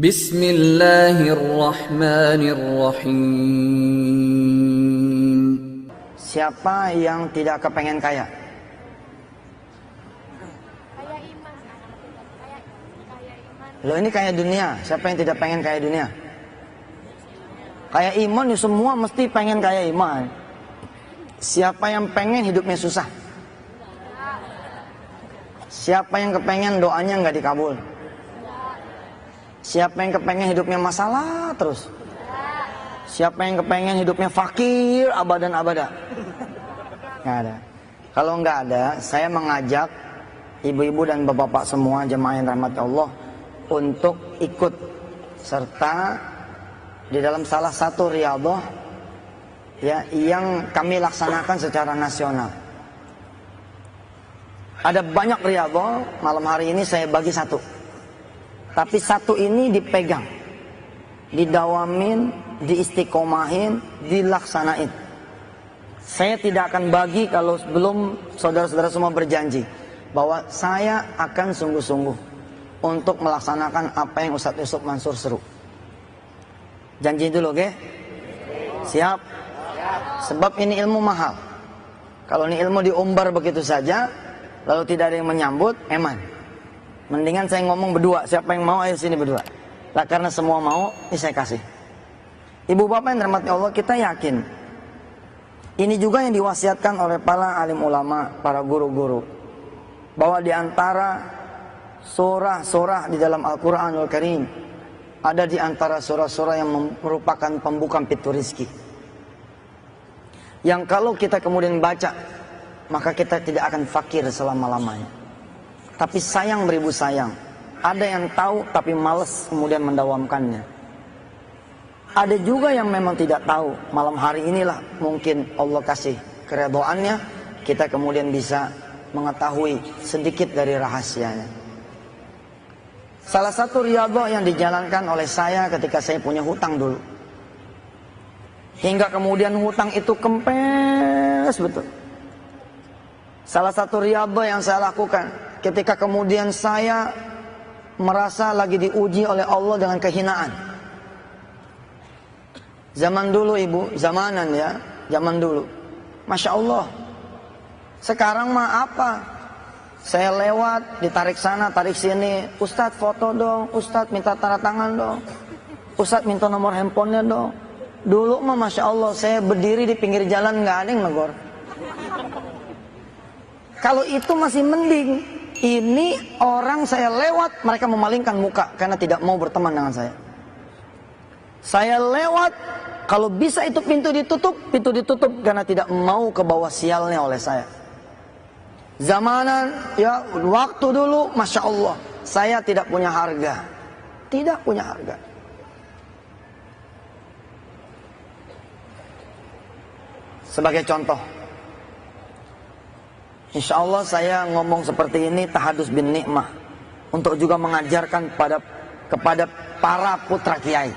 Bismillahirrahmanirrahim. Siapa yang tidak kepengen kaya? Loh, ini kaya dunia. Siapa yang tidak pengen kaya dunia? Kaya iman ya semua mesti pengen kaya iman. Siapa yang pengen hidupnya susah? Siapa yang kepengen doanya nggak dikabul? Siapa yang kepengen hidupnya masalah terus? Siapa yang kepengen hidupnya fakir abadan abada? Nggak ada. Kalau nggak ada, saya mengajak ibu-ibu dan bapak-bapak semua jemaah yang rahmati Allah untuk ikut serta di dalam salah satu riyadhah ya yang kami laksanakan secara nasional. Ada banyak riyadhah, malam hari ini saya bagi satu. Tapi satu ini dipegang, didawamin, diistiqomahin, dilaksanain. Saya tidak akan bagi kalau sebelum saudara-saudara semua berjanji bahwa saya akan sungguh-sungguh untuk melaksanakan apa yang Ustadz Yusuf Mansur seru. Janji dulu, oke? Siap? Sebab ini ilmu mahal. Kalau ini ilmu diumbar begitu saja, lalu tidak ada yang menyambut, eman. Mendingan saya ngomong berdua. Siapa yang mau, ayo sini berdua. Nah, karena semua mau, ini saya kasih. Ibu bapak yang dirahmati Allah, kita yakin ini juga yang diwasiatkan oleh para alim ulama, para guru-guru, bahwa di antara surah-surah di dalam Al-Quranul Karim, ada di antara surah-surah yang merupakan pembuka pintu rizki, yang kalau kita kemudian baca, maka kita tidak akan fakir selama-lamanya. Tapi sayang beribu sayang, ada yang tahu tapi malas kemudian mendawamkannya. Ada juga yang memang tidak tahu. Malam hari inilah mungkin Allah kasih keredoannya, kita kemudian bisa mengetahui sedikit dari rahasianya. Salah satu riyadhah yang dijalankan oleh saya ketika saya punya hutang dulu, hingga kemudian hutang itu kempes betul. Salah satu riyadhah yang saya lakukan ketika kemudian saya merasa lagi diuji oleh Allah dengan kehinaan. Zaman dulu ibu, zamanan ya, zaman dulu. Masya Allah. Sekarang mah apa? Saya lewat, ditarik sana, tarik sini. Ustadz foto dong, Ustadz minta tanda tangan dong, Ustadz minta nomor handphonenya dong. Dulu mah Masya Allah, saya berdiri di pinggir jalan nggak ada yang negor. Kalau itu masih mending. Ini orang saya lewat, mereka memalingkan muka karena tidak mau berteman dengan saya. Saya lewat, kalau bisa itu pintu ditutup karena tidak mau ke bawah sialnya oleh saya. Zamanan, ya waktu dulu, Masya Allah, saya tidak punya harga. Tidak punya harga. Sebagai contoh, insya Allah saya ngomong seperti ini tahadus bin nikmah untuk juga mengajarkan kepada para putra kiai.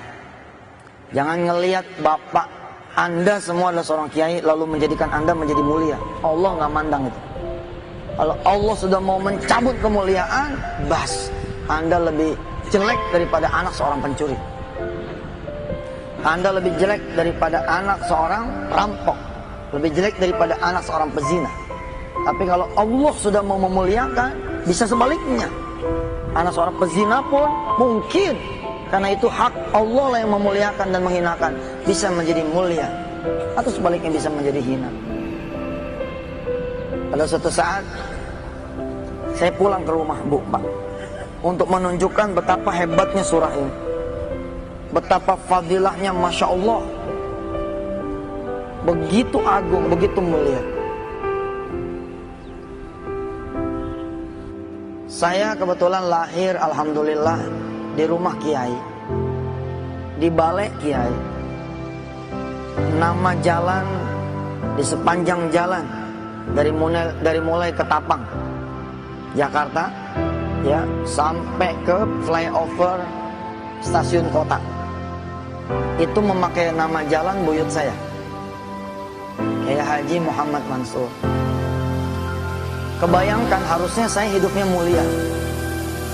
Jangan ngelihat bapak Anda semua adalah seorang kiai lalu menjadikan Anda menjadi mulia. Allah nggak mandang itu. Kalau Allah sudah mau mencabut kemuliaan, bas, Anda lebih jelek daripada anak seorang pencuri. Anda lebih jelek daripada anak seorang perampok, lebih jelek daripada anak seorang pezina. Tapi kalau Allah sudah mau memuliakan, bisa sebaliknya. Anak seorang pezina pun mungkin, karena itu hak Allah lah yang memuliakan dan menghinakan, bisa menjadi mulia. Atau sebaliknya bisa menjadi hina. Pada suatu saat, saya pulang ke rumah Bu, Pak, untuk menunjukkan betapa hebatnya surah ini. Betapa fadilahnya, Masya Allah. Begitu agung, begitu mulia. Saya kebetulan lahir, alhamdulillah, di rumah kiai, di balai kiai. Nama jalan di sepanjang jalan dari mulai Ketapang, Jakarta, ya, sampai ke flyover stasiun kota. Itu memakai nama jalan buyut saya, Kiai Haji Muhammad Mansur. Kebayangkan harusnya saya hidupnya mulia,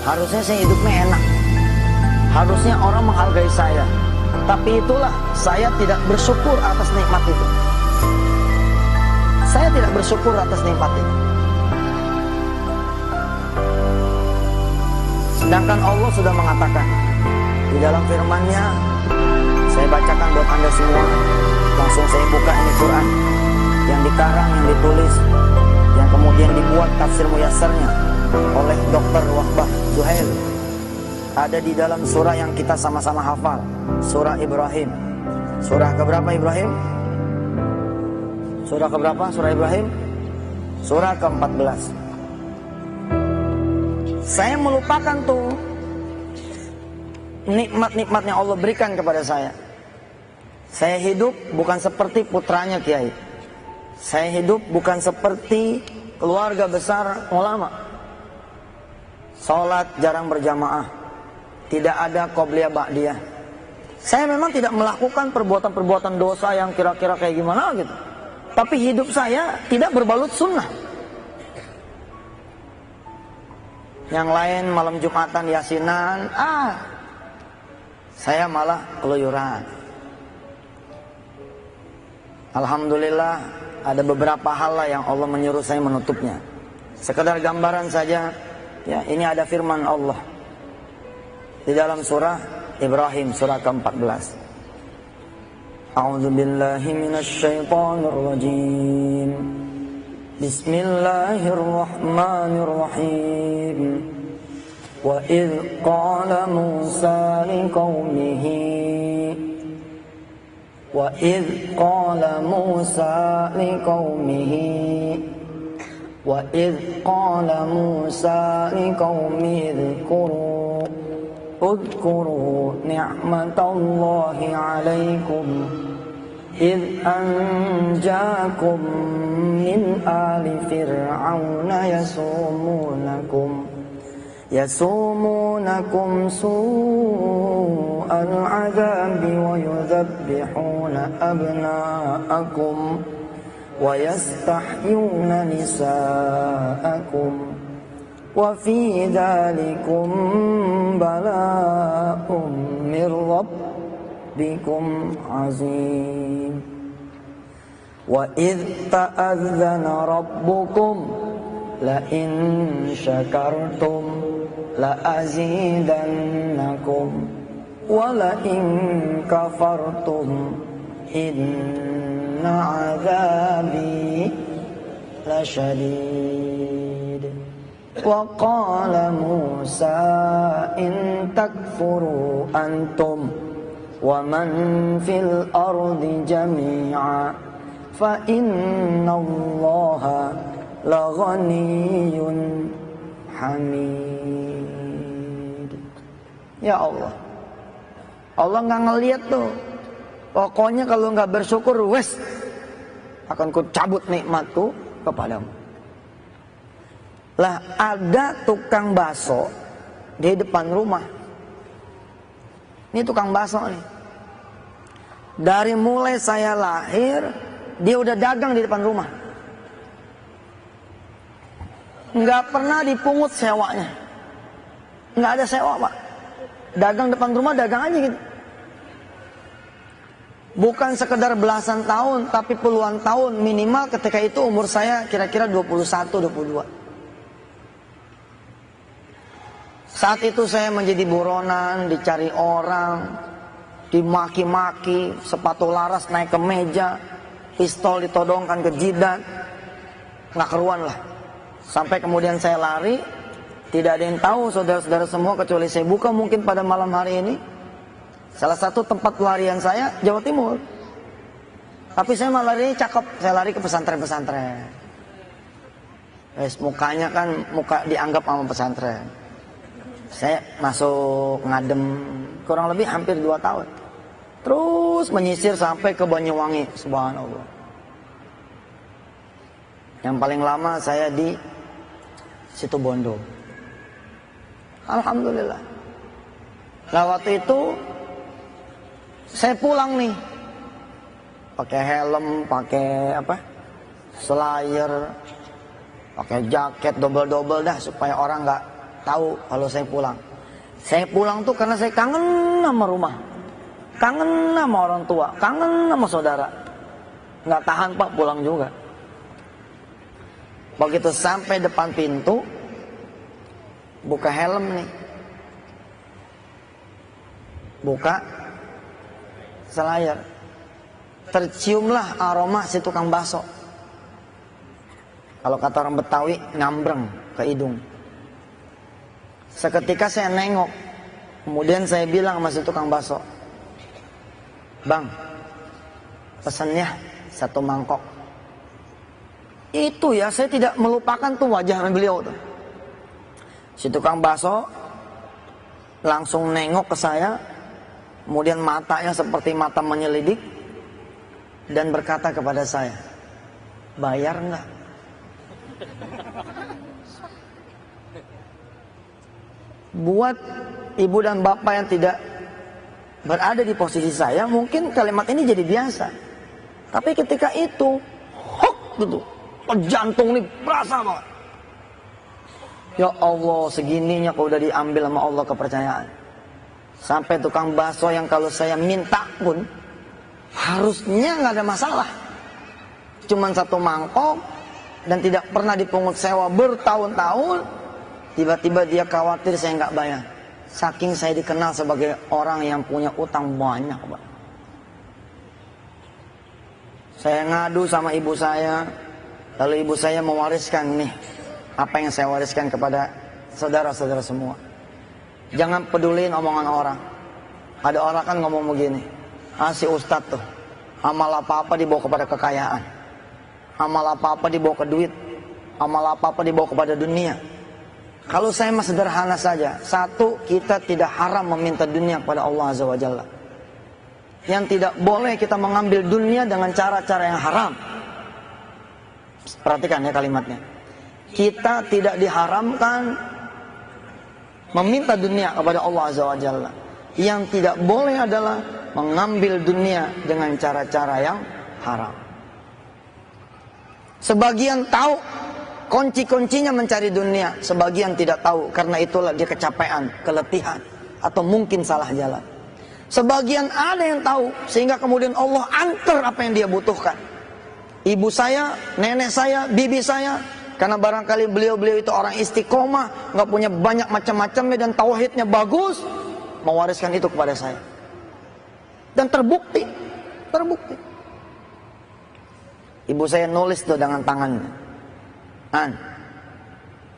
harusnya saya hidupnya enak, Harusnya orang menghargai saya, tapi itulah saya tidak bersyukur atas nikmat itu. Saya tidak bersyukur atas nikmat itu. Sedangkan Allah sudah mengatakan di dalam firman-Nya, saya bacakan buat Anda semua. Langsung saya buka ini Quran yang dikarang, yang ditulis, yang kemudian dibuat tafsir muyassarnya oleh Dr. Wahbah Zuhail. Ada di dalam surah yang kita sama-sama hafal, surah Ibrahim. Surah keberapa Ibrahim? Surah keberapa surah Ibrahim? Surah ke-14. Saya melupakan tuh nikmat-nikmatnya Allah berikan kepada saya. Saya hidup bukan seperti putranya Kiai. Saya hidup bukan seperti keluarga besar ulama. Salat jarang berjamaah, tidak ada qobliyah ba'diyah. Saya memang tidak melakukan perbuatan-perbuatan dosa yang kira-kira kayak gimana gitu. Tapi hidup saya tidak berbalut sunnah. Yang lain malam Jumatan yasinan, saya malah keluyuran. Alhamdulillah ada beberapa hal lah yang Allah menyuruh saya menutupnya. Sekedar gambaran saja, ya, ini ada firman Allah di dalam surah Ibrahim, surah ke-14. A'udzu billahi minasy syaithanir rajim. Bismillahirrahmanirrahim. Wa idz qala Musa liqaumihi وَإِذْ قَالَ مُوسَى لِقَوْمِهِ اذْكُرُوا نِعْمَةَ اللَّهِ عَلَيْكُمْ إِذْ أَنْجَاكُمْ مِنْ آلِ فِرْعَوْنَ يَسُومُونَكُمْ سُوءَ الْعَذَابِ وَيُذَبِّحُونَ أَبْنَاءَكُمْ وَيَسْتَحْيُونَ نِسَاءَكُمْ وَفِي ذَلِكُمْ بَلَاءٌ مِّن رَّبِّكُمْ عَظِيمٌ وَإِذْ تَأَذَّنَ رَبُّكُمْ لَئِن شَكَرْتُمْ لَأَزِيدَنَّكُمْ وَلَئِن كَفَرْتُمْ إِنَّ عَذَابِي لَشَدِيدٌ وَقَالَ مُوسَى إِن تَكْفُرُوا أَنْتُمْ وَمَنْ فِي الْأَرْضِ جَمِيعًا فَإِنَّ اللَّهَ لَغَنِيٌّ حَمِيدٌ. Ya Allah, Allah nggak ngelihat tuh. Pokoknya kalau nggak bersyukur, wes akan ku cabut nikmatku kepadamu. Lah ada tukang bakso di depan rumah. Ini tukang bakso nih. Dari mulai saya lahir, dia udah dagang di depan rumah. Nggak pernah dipungut sewanya. Nggak ada sewa, Pak. Dagang depan rumah, dagang aja gitu. Bukan sekedar belasan tahun, tapi puluhan tahun. Minimal ketika itu umur saya kira-kira 21-22. Saat itu saya menjadi buronan, dicari orang, dimaki-maki, sepatu laras naik ke meja, pistol ditodongkan ke jidat. Nggak keruan lah. Sampai kemudian saya lari, tidak ada yang tahu saudara-saudara semua kecuali saya buka mungkin pada malam hari ini. Salah satu tempat pelarian saya Jawa Timur. Tapi saya malah lari cakep, saya lari ke pesantren-pesantren. Mukanya kan muka dianggap sama pesantren. Saya masuk ngadem kurang lebih hampir 2 tahun. Terus menyisir sampai ke Banyuwangi, subhanallah. Yang paling lama saya di Situbondo. Alhamdulillah. Nah waktu itu saya pulang nih, pakai helm, pakai apa, slayer, pakai jaket double-double dah supaya orang nggak tahu kalau saya pulang. Saya pulang tuh karena saya kangen sama rumah, kangen sama orang tua, kangen sama saudara. Nggak tahan Pak, pulang juga. Begitu sampai depan pintu, buka helm nih, buka selayar, terciumlah aroma si tukang bakso. Kalau kata orang Betawi, ngambreng ke hidung. Seketika saya nengok, kemudian saya bilang sama si tukang bakso, "Bang, pesannya 1 mangkok." Itu ya, saya tidak melupakan tuh wajah beliau tuh. Si tukang bakso langsung nengok ke saya, kemudian matanya seperti mata menyelidik, dan berkata kepada saya, "Bayar enggak?" Buat ibu dan bapak yang tidak berada di posisi saya, mungkin kalimat ini jadi biasa. Tapi ketika itu, hok gitu, jantung nih berasa banget. Ya Allah, segininya kau udah diambil sama Allah kepercayaan. Sampai tukang bakso yang kalau saya minta pun, harusnya nggak ada masalah. Cuman 1 mangkok, dan tidak pernah dipungut sewa bertahun-tahun. Tiba-tiba dia khawatir saya nggak bayar. Saking saya dikenal sebagai orang yang punya utang banyak, Pak. Saya ngadu sama ibu saya, lalu ibu saya mewariskan nih apa yang saya wariskan kepada saudara-saudara semua. Jangan peduliin omongan orang. Ada orang kan ngomong begini, si ustadz tuh, amal apa-apa dibawa kepada kekayaan, amal apa-apa dibawa ke duit, amal apa-apa dibawa kepada dunia. Kalau saya mah sederhana saja. 1, kita tidak haram meminta dunia kepada Allah Azza wa Jalla. Yang tidak boleh kita mengambil dunia dengan cara-cara yang haram. Perhatikan ya kalimatnya. Kita tidak diharamkan meminta dunia kepada Allah Azza wa Jalla. Yang tidak boleh adalah mengambil dunia dengan cara-cara yang haram. Sebagian tahu kunci-kuncinya mencari dunia, sebagian tidak tahu, karena itulah dia kecapean, keletihan, atau mungkin salah jalan. Sebagian ada yang tahu, sehingga kemudian Allah antar apa yang dia butuhkan. Ibu saya, nenek saya, bibi saya, karena barangkali beliau-beliau itu orang istiqomah, nggak punya banyak macam-macamnya dan tauhidnya bagus, mewariskan itu kepada saya. Dan terbukti. Ibu saya nulis tuh dengan tangannya,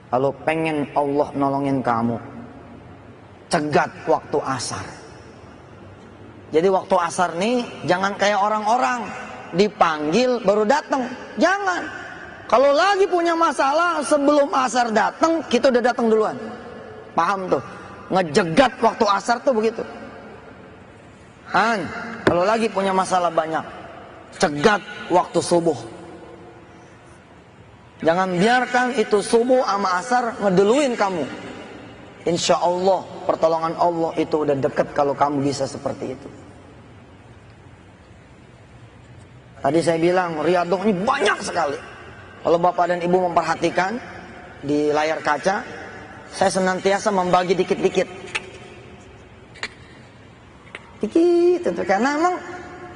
kalau pengen Allah nolongin kamu, cegat waktu asar. Jadi waktu asar nih jangan kayak orang-orang dipanggil baru datang. Jangan. Kalau lagi punya masalah sebelum asar datang, kita udah datang duluan. Paham tuh? Ngejegat waktu asar tuh begitu. Kalau lagi punya masalah banyak, cegat waktu subuh. Jangan biarkan itu subuh sama asar ngeduluin kamu. Insya Allah pertolongan Allah itu udah dekat kalau kamu bisa seperti itu. Tadi saya bilang riyadhah ini banyak sekali. Kalau bapak dan ibu memperhatikan di layar kaca, saya senantiasa membagi dikit-dikit. Dikit, karena memang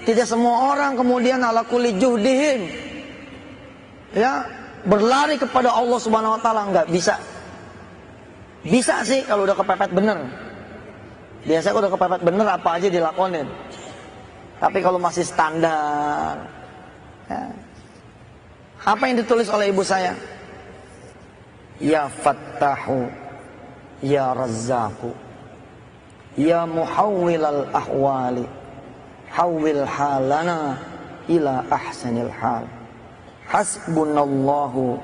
tidak semua orang kemudian ala kulli juhdihim, ya, berlari kepada Allah Subhanahu wa taala, enggak bisa. Bisa sih kalau udah kepepet bener. Biasanya kalau udah kepepet bener apa aja dilakonin. Tapi kalau masih standar, ya. Apa yang ditulis oleh ibu saya? Ya Fattahu, Ya Razzaqu, Ya Muhawwilal ahwali, hawwil halana ila ahsanil hal. Hasbunallahu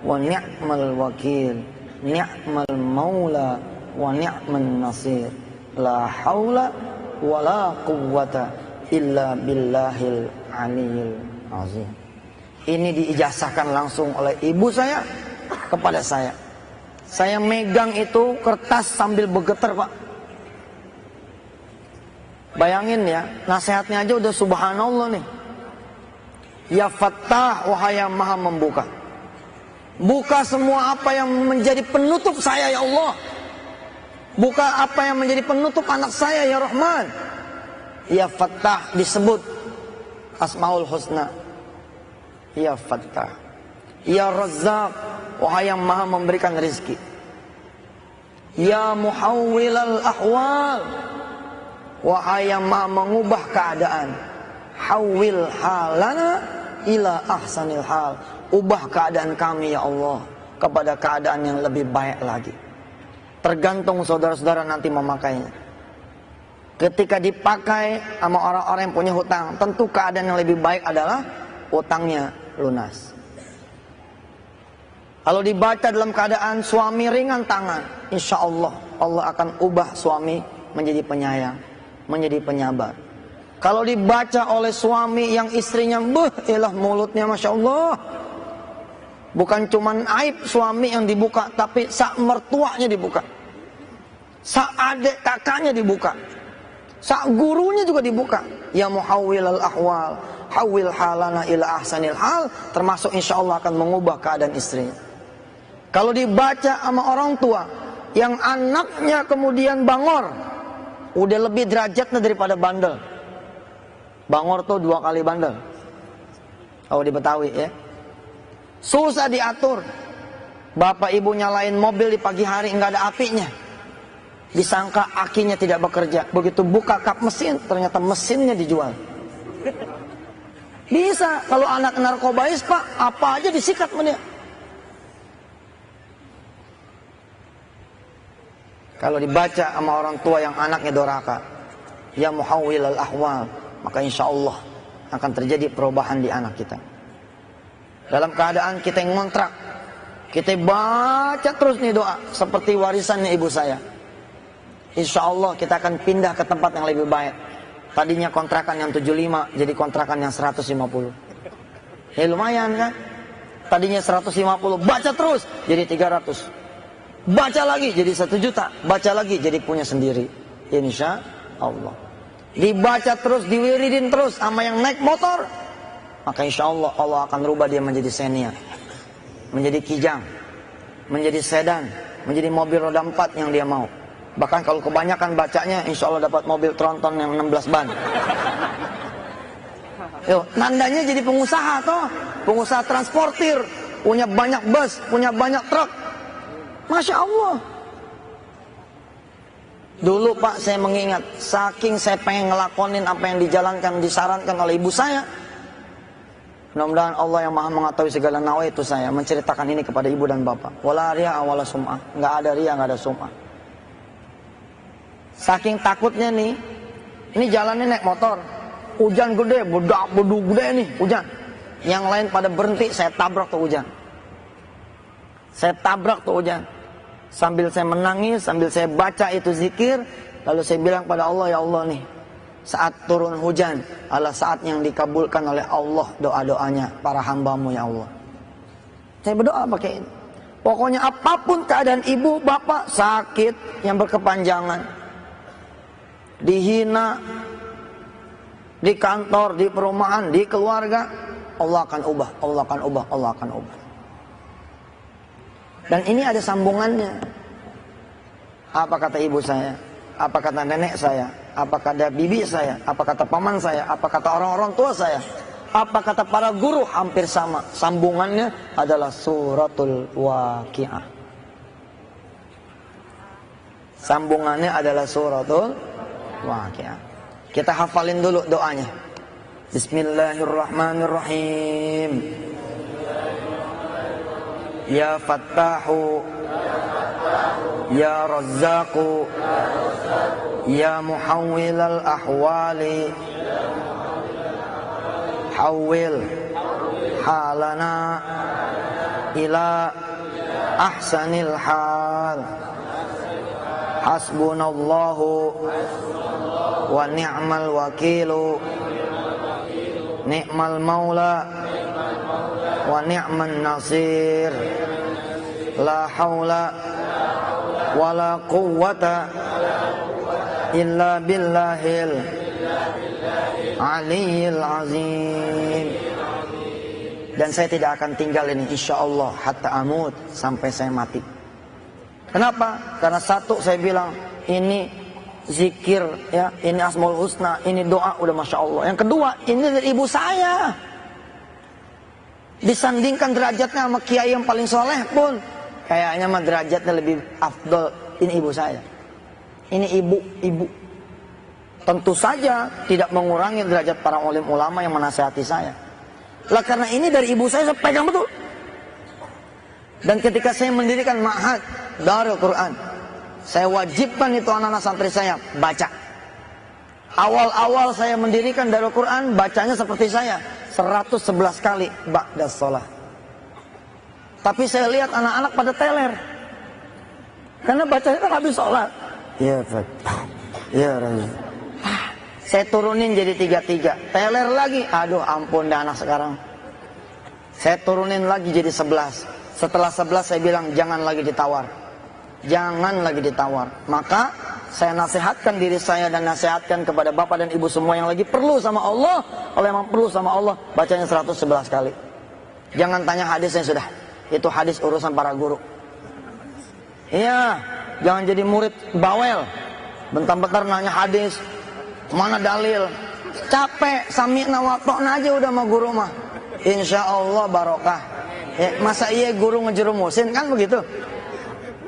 wa ni'mal wakil, ni'mal maula wa ni'man nasir. La haula wa la quwwata illa billahil aliyyil azim. Ini diijazahkan langsung oleh ibu saya kepada saya. Saya megang itu kertas sambil bergetar, Pak. Bayangin ya, nasihatnya aja udah subhanallah nih. Ya Fattah, wahai yang maha membuka. Buka semua apa yang menjadi penutup saya ya Allah. Buka apa yang menjadi penutup anak saya ya Rahman. Ya Fattah, disebut Asmaul Husna. Ya Fattah. Ya Razzaq, wahai yang maha memberikan rezeki. Ya Muhawwilal Ahwal, wahai yang maha mengubah keadaan. Hawwil halana ila ahsanil hal, ubah keadaan kami ya Allah kepada keadaan yang lebih baik lagi. Tergantung saudara-saudara nanti memakainya. Ketika dipakai sama orang-orang yang punya hutang, tentu keadaan yang lebih baik adalah hutangnya lunas. Kalau dibaca dalam keadaan suami ringan tangan, insya Allah Allah akan ubah suami menjadi penyayang, menjadi penyabar. Kalau dibaca oleh suami yang istrinya mulutnya Masya Allah, bukan cuman aib suami yang dibuka, tapi sak mertuanya dibuka, sak adik kakaknya dibuka, sak gurunya juga dibuka. Ya Muhawwilal Ahwal, hawil halana ila ahsanil hal, termasuk insya Allah akan mengubah keadaan istrinya. Kalau dibaca sama orang tua yang anaknya kemudian bangor, udah lebih derajatnya daripada bandel. Bangor tuh 2 kali bandel. Kalau di Betawi ya. Susah diatur. Bapak ibu nyalain mobil di pagi hari nggak ada apinya. Disangka akinya tidak bekerja. Begitu buka kap mesin, ternyata mesinnya dijual. Bisa kalau anak narkobais Pak, apa aja disikat sama dia. Kalau dibaca sama orang tua yang anaknya doraka, ya Muhawwilal Ahwal, maka insya Allah akan terjadi perubahan di anak kita. Dalam keadaan kita yang ngontrak, kita baca terus nih doa seperti warisannya ibu saya. Insya Allah kita akan pindah ke tempat yang lebih baik. Tadinya kontrakan yang 75 jadi kontrakan yang 150. Ya lumayan kan? Tadinya 150, baca terus jadi 300. Baca lagi jadi 1 juta, baca lagi jadi punya sendiri. Insya Allah. Dibaca terus, diwiridin terus sama yang naik motor, maka insya Allah Allah akan rubah dia menjadi Xenia, menjadi Kijang, menjadi sedan, menjadi mobil roda 4 yang dia mau. Bahkan kalau kebanyakan bacanya, insya Allah dapat mobil tronton yang 16 ban. Yo, nandanya jadi pengusaha toh, pengusaha transportir, punya banyak bus, punya banyak truk. Masya Allah. Dulu Pak saya mengingat, saking saya pengen ngelakonin apa yang dijalankan, disarankan oleh ibu saya. Mudah-mudahan Allah yang maha mengetahui segala nawaitu saya menceritakan ini kepada ibu dan bapak. Wala riya wala sum'ah, nggak ada riya, nggak ada sum'ah. Saking takutnya nih, ini jalannya naik motor, hujan gede, bedu gede nih, hujan. Yang lain pada berhenti, saya tabrak tuh hujan. Saya tabrak tuh hujan. Sambil saya menangis, sambil saya baca itu zikir, lalu saya bilang pada Allah, ya Allah nih, saat turun hujan adalah saat yang dikabulkan oleh Allah doa-doanya para hambamu ya Allah. Saya berdoa pakai ini. Pokoknya apapun keadaan ibu, bapak, sakit yang berkepanjangan, dihina, di kantor, di perumahan, di keluarga, Allah akan ubah, Allah akan ubah, Allah akan ubah. Dan ini ada sambungannya. Apa kata ibu saya? Apa kata nenek saya? Apa kata bibi saya? Apa kata paman saya? Apa kata orang-orang tua saya? Apa kata para guru? Hampir sama. Sambungannya adalah suratul Waqiah. Sambungannya adalah suratul Waqiah. Kita hafalin dulu doanya. Bismillahirrahmanirrahim. Ya Fattahu, Ya Razzaqu, Ya Muhawwilal Ahwali, Hawwil halana ila ahsanil hal. Hasbunallahu wa ni'mal wakilu, ni'mal maula wa ni'man nasir. La haula wa la quwwata illa billahil aliyyil azim. Dan saya tidak akan tinggal ini insyaallah hatta amut, sampai saya mati. Kenapa? Karena satu, saya bilang ini zikir, ya, ini Asmaul Husna, ini doa, udah Masya Allah. Yang kedua, ini dari ibu saya. Disandingkan derajatnya sama kiai yang paling soleh pun, kayaknya mah derajatnya lebih afdol. Ini ibu saya. Ini ibu. Tentu saja tidak mengurangi derajat para ulim ulama yang menasihati saya. Lah karena ini dari ibu saya pegang betul. Dan ketika saya mendirikan ma'had Darul Quran, saya wajibkan itu anak-anak santri saya baca. Awal-awal saya mendirikan Darul Quran, bacanya seperti saya, 111 kali ba'da sholat. Tapi saya lihat anak-anak pada teler, karena bacanya kan habis sholat. Ya Pak, ya Rasul. Saya turunin jadi 33, teler lagi. Aduh ampun dah anak sekarang. Saya turunin lagi jadi 11. Setelah 11 saya bilang jangan lagi ditawar. Jangan lagi ditawar. Maka saya nasihatkan diri saya dan nasihatkan kepada bapak dan ibu semua yang lagi perlu sama Allah. Kalau memang perlu sama Allah, bacanya 111 kali. Jangan tanya hadisnya sudah. Itu hadis urusan para guru. Iya, jangan jadi murid bawel. Bentar-bentar nanya hadis, mana dalil. Capek, sami'na wa ta'na aja udah sama guru mah. Insya Allah barokah. Masa iya guru ngejerumusin kan begitu?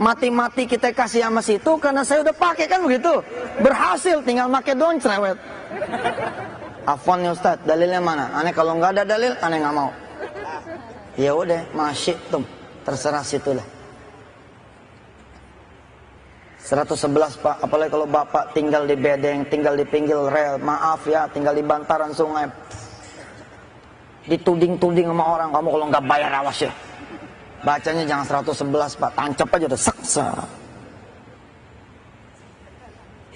Mati-mati kita kasih sama situ karena saya udah pakai kan begitu? Berhasil, tinggal pakai doang cerewet. Afwan ya Ustaz, dalilnya mana? Aneh kalau nggak ada dalil, aneh nggak mau. Ya udah, masih tuh, terserah situlah. 111 Pak, apalagi kalau bapak tinggal di bedeng, tinggal di pinggir rel, maaf ya, tinggal di bantaran sungai. Dituding-tuding sama orang, kamu kalau nggak bayar awas ya. Bacanya jangan 111 Pak, tancap aja udah seksa.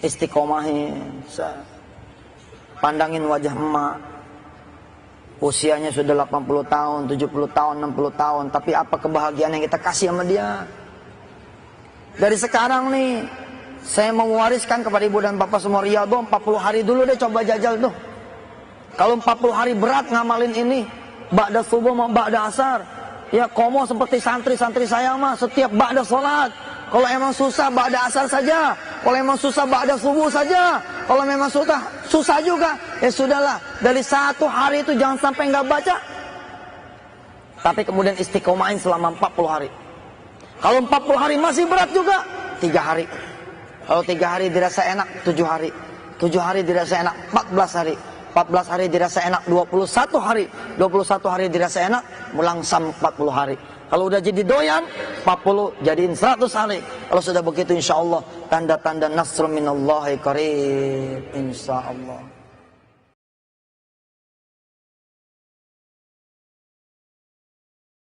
Istiqomahin, pandangin wajah emak. Usianya sudah 80 tahun, 70 tahun, 60 tahun, tapi apa kebahagiaan yang kita kasih sama dia? Dari sekarang nih, saya mau mewariskan kepada ibu dan bapak semua riyadhah 40 hari dulu deh coba jajal tuh. Kalau 40 hari berat ngamalin ini, ba'da subuh sama ba'da asar, ya komo seperti santri-santri saya mah setiap ba'da sholat. Kalau emang susah ba'da asar saja, kalau emang susah ba'da subuh saja, kalau memang susah juga, ya sudahlah. Dari satu hari itu jangan sampai nggak baca. Tapi kemudian istiqomahin selama 40 hari. Kalau 40 hari masih berat juga, 3 hari. Kalau 3 hari dirasa enak, 7 hari. 7 hari dirasa enak, 14 hari. 14 hari dirasa enak, 21 hari. 21 hari dirasa enak, melangsam 40 hari. Kalau udah jadi doyan, 40 jadiin 100 hari. Kalau sudah begitu insya Allah, tanda-tanda nasrun minallahi qarib. Insya Allah.